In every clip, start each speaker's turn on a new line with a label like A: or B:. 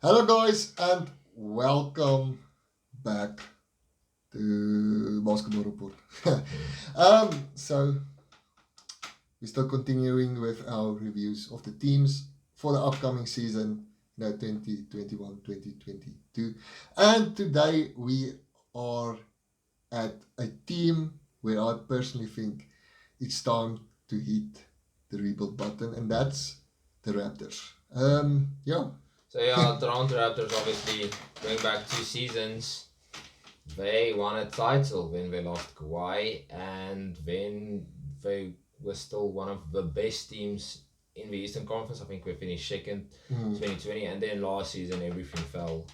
A: Hello, guys, and welcome back to Basketball Report. So we're still continuing with our reviews of the teams for the upcoming season, 2021-2022. And today we are at a team where I personally think it's time to hit the rebuild button, and that's the Raptors. Yeah.
B: So yeah, Toronto Raptors obviously going back 2 seasons, they won a title when they lost Kawhi, and then they were still one of the best teams in the Eastern Conference. I think we finished second, 2020, and then last season everything fell.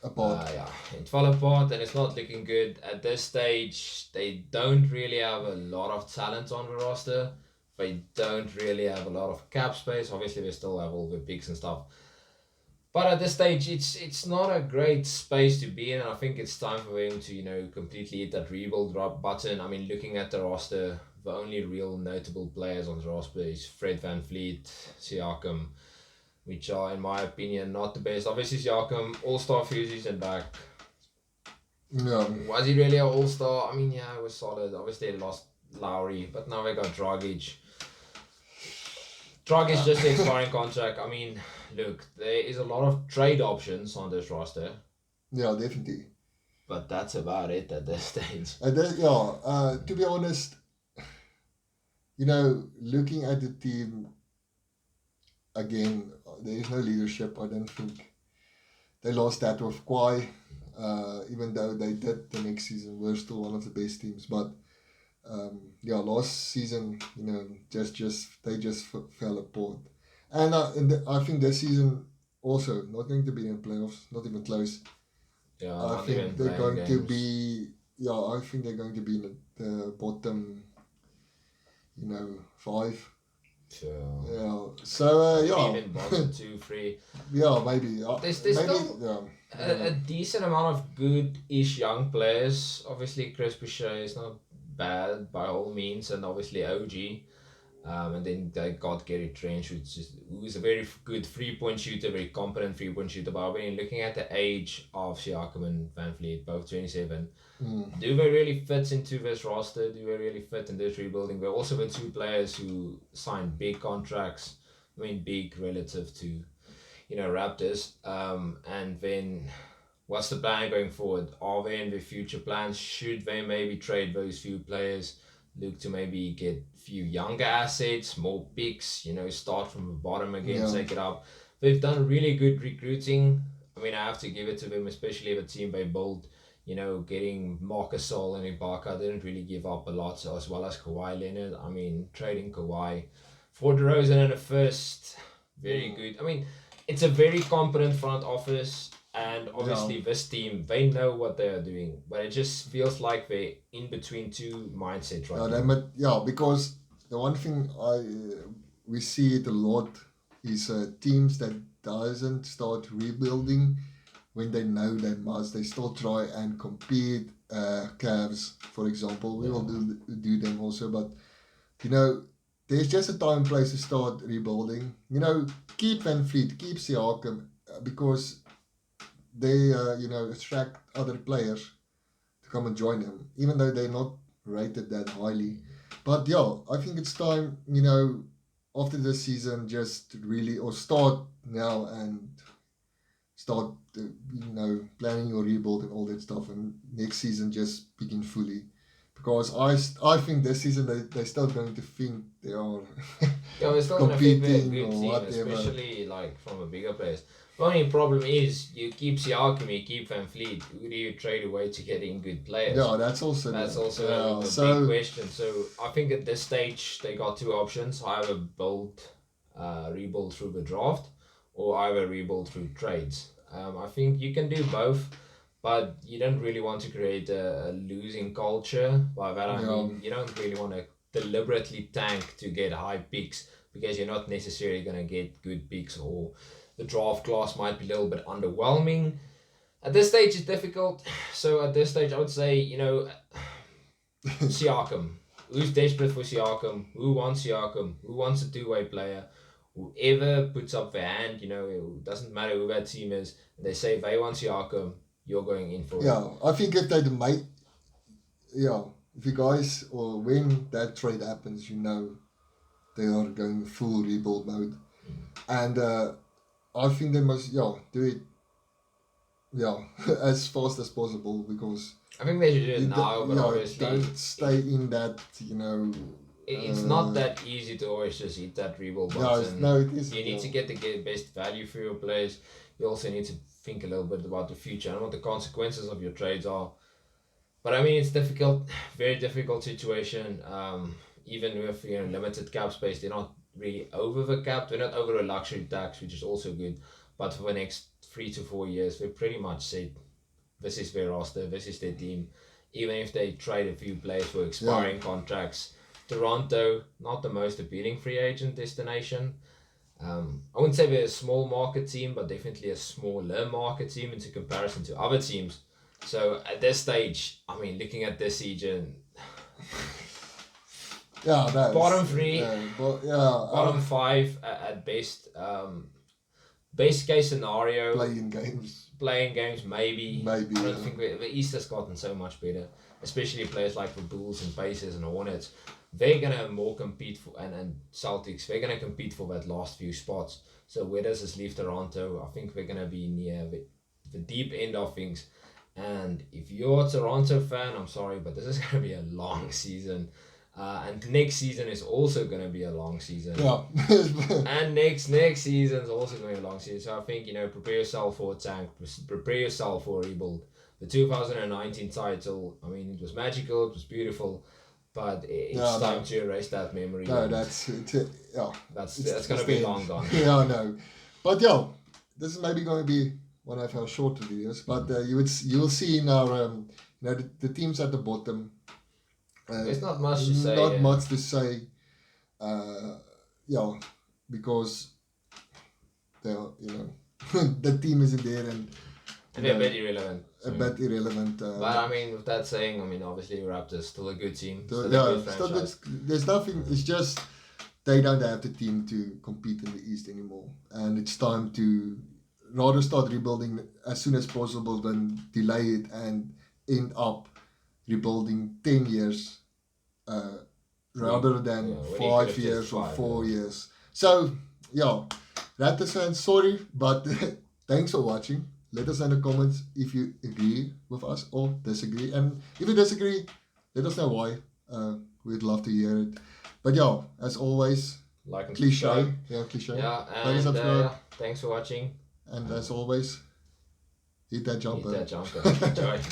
A: Apart.
B: It fell apart, and it's not looking good at this stage. They don't really have a lot of talent on the roster. They don't really have a lot of cap space. Obviously, they still have all the picks and stuff. But at this stage, it's not a great space to be in, and I think it's time for him to completely hit that rebuild button. I mean, looking at the roster, the only real notable players on the roster is Fred VanVleet, Siakam, which are in my opinion not the best. Obviously, Siakam All-Star few season back.
A: Yeah.
B: Was he really an All-Star? I mean, yeah, it was solid. Obviously, they lost Lowry, but now they got Dragic. Dragic just the expiring contract. I mean, look, there is a lot of trade options on this roster.
A: Yeah, definitely.
B: But that's about it at this stage.
A: To be honest, looking at the team again, there is no leadership. I don't think they lost that with Kawhi, even though they did the next season. We're still one of the best teams, but last season, they just fell apart, and I think this season also not going to be in playoffs, not even close.
B: Yeah,
A: I think they're going to be. Yeah, I think they're going to be in the bottom. 5.
B: Sure.
A: Yeah. So
B: Even bottom 2, 3.
A: Yeah, maybe.
B: There's
A: Maybe.
B: Still a decent amount of good-ish young players. Obviously, Chris Boucher is not bad by all means, and obviously OG. And then they got Gary Trent, who's a very good three-point shooter, very competent three-point shooter. But when looking at the age of Siakam and VanVleet, both 27, do they really fit into this roster? Do they really fit in this rebuilding? They're also the two players who signed big contracts. I mean, big relative to, Raptors. And then what's the plan going forward? Are they in the future plans? Should they maybe trade those few players? Look to maybe get a few younger assets, more picks, start from the bottom again, take it up. They've done really good recruiting. I mean, I have to give it to them, especially the team they built, getting Marcus Gasol and Ibaka didn't really give up a lot, as well as Kawhi Leonard. I mean, trading Kawhi for DeRozan in the first, very good. I mean, it's a very competent front office. And obviously, this team, they know what they are doing, but it just feels like they're in between two mindsets right now.
A: Because the one thing we see it a lot is teams that doesn't start rebuilding when they know they must. They still try and compete. Cavs, for example, we will do them also, but there's just a time and place to start rebuilding. Keep VanVleet, keep Siakam, because they attract other players to come and join them, even though they're not rated that highly. But I think it's time, after this season, just really, or start now and start, planning your rebuild and all that stuff, and next season just begin fully. Because I think this season they're still going to think they are
B: we're still competing
A: going to
B: be a good team,
A: whatever.
B: especially like from a bigger place. The only problem is you keep Siakam, you keep VanVleet. Who do you trade away to get in good players?
A: Yeah, that's also
B: a big question. So I think at this stage they got two options: either rebuild through the draft, or either rebuild through trades. I think you can do both, but you don't really want to create a losing culture. By that I mean you don't really want to deliberately tank to get high picks, because you're not necessarily going to get good picks, or the draft class might be a little bit underwhelming. At this stage, it's difficult. So at this stage, I would say, Siakam. Who's desperate for Siakam? Who wants Siakam? Who wants a two-way player? whoever puts up their hand, it doesn't matter who that team is, they say they want Siakam, you're going in for it.
A: Yeah, I think if they might, if you guys, or when that trade happens, they are going full rebuild mode. And I think they must, do it, as fast as possible, because
B: I think they should do it now, but obviously
A: don't stay in that,
B: it's not that easy to always just hit that rebuild button.
A: No, it is.
B: You need to get the best value for your players. You also need to think a little bit about the future and what the consequences of your trades are. But I mean, it's difficult, very difficult situation. Even with limited cap space, they're not really over the cap. They're not over a luxury tax, which is also good. But for the next 3 to 4 years, they're pretty much said this is their roster, this is their team. Even if they trade a few players for expiring contracts, Toronto, not the most appealing free agent destination. I wouldn't say they're a small market team, but definitely a smaller market team in comparison to other teams. So at this stage, I mean, looking at this season, bottom three, bottom five at best. Best case scenario, playing games, maybe. I don't think the East has gotten so much better, especially players like the Bulls and Pacers and Hornets. They're gonna more compete for, and Celtics. They're gonna compete for that last few spots. So where does this leave Toronto? I think they're gonna be near the deep end of things. And if you're a Toronto fan, I'm sorry, but this is gonna be a long season. And next season is also going to be a long season.
A: Yeah.
B: And next season is also going to be a long season. So I think, prepare yourself for a tank. Prepare yourself for a rebuild. The 2019 title, I mean, it was magical. It was beautiful. But it's time to erase that memory.
A: No, that's
B: going to be long gone.
A: Yeah, I know. But this is maybe going to be one of our shorter videos. But you will see in our, the teams at the bottom.
B: There's not much to say.
A: Not much to say. Because the team isn't there and
B: they're a bit irrelevant.
A: But
B: I mean, with that saying, I mean, obviously Raptors still a good team. Still a good franchise.
A: There's nothing. It's just they don't have the team to compete in the East anymore, and it's time to rather start rebuilding as soon as possible than delay it and end up rebuilding 10 years rather than 5 years or 4 years. So, Raptors fans, sorry, but thanks for watching. Let us know in the comments if you agree with us or disagree. And if you disagree, let us know why. We'd love to hear it. But as always,
B: like and
A: cliche. Cliche.
B: Yeah, and thanks for watching.
A: And as always, hit that jumper.
B: Enjoy.